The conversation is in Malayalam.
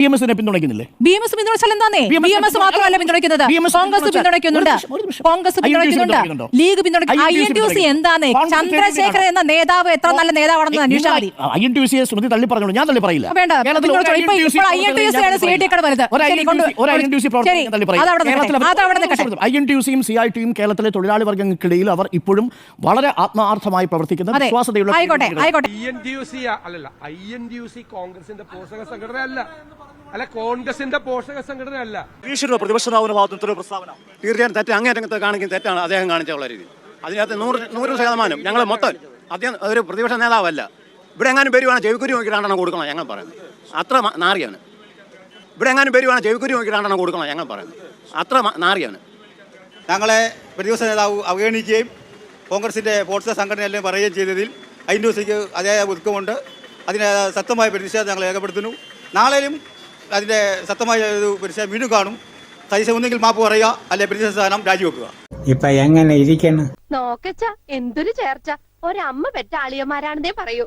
BMS-നെ പിന്തുണയ്ക്കുന്നില്ലേ? BMS പിന്തുണച്ചാൽ എന്താന്നേ? BMS മാത്രമല്ല പിന്തുണയ്ക്കുന്നത്, കോൺഗ്രസ് പിന്തുണയ്ക്കുന്നുണ്ട്, ലീഗ് പിന്തുണയ്ക്കുന്നു. INTUC എന്താന്നേ? ചന്ദ്രശേഖരൻ എന്ന നേതാവ് എത്ര നല്ല നേതാവാണെന്ന് അന്വേഷിച്ചാൽ മതി. INTUC-യെ ശ്രുതി തള്ളി പറഞ്ഞു, ഞാൻ തള്ളി പറയില്ല. വേണ്ട, INTUC-യും CIT-യും കേരളത്തിലെ തൊഴിലാളി വർഗ്ഗങ്ങൾക്കിടയിൽ അവർ ഇപ്പോഴും വളരെ ആത്മാർത്ഥമായി പ്രവർത്തിക്കുന്ന വിശ്വാസതയുള്ള INTUC കോൺഗ്രസിന്റെ പോഷക സംഘടനയല്ല, അല്ല കോൺഗ്രസിന്റെ പോഷക സംഘടനയല്ല. പ്രതിപക്ഷ ഭാഗത്തുനിന്ന് പ്രസ്താവന തീർച്ചയായും തെറ്റ്, അങ്ങേറ്റത്തെ കാണിക്കുന്ന തെറ്റാണ് അദ്ദേഹം കാണിച്ചുള്ള രീതി. അതിനകത്ത് 100% ഞങ്ങൾ മൊത്തം അദ്ദേഹം ഒരു പ്രതിപക്ഷ നേതാവല്ല. ഇവിടെ എങ്ങാനും വരുവാണ് ചെവിക്കുരി നോക്കി 2 കൊടുക്കണം ഞങ്ങൾ പറയുന്നത്, അത്ര നാറിയാണ്. ഇവിടെ എങ്ങാനും വരുവാണ് ചെവിക്കുരി നോക്കി 2 കൊടുക്കണം ഞങ്ങൾ പറയുന്നത്, അത്ര നാറിയാണ്. ഞങ്ങളെ പ്രതിപക്ഷ നേതാവ് അവഗണിക്കുകയും കോൺഗ്രസിൻ്റെ പോഷക സംഘടനയെല്ലാം പറയുകയും ചെയ്തതിൽ INTUC-ക്ക് അതേ ഒതുക്കമുണ്ട്. അതിന് ശക്തമായ പ്രതിഷേധം ഞങ്ങൾ രേഖപ്പെടുത്തുന്നു. നാളെയും അതിൻ്റെ ശക്തമായ ഒരു പ്രതിഷേധം വീണ്ടും കാണും. സൈസ് ഒന്നെങ്കിൽ മാപ്പ് പറയുക, അല്ലെ പ്രതിഷേധ സ്ഥാനം രാജിവെക്കുക. ഇപ്പൊ എങ്ങനെ ഇരിക്കണം? നോക്കച്ച എന്തൊരു ചേർച്ച, ഒരമ്മ പെറ്റ ആളിയന്മാരാണെന്നേ പറയൂ.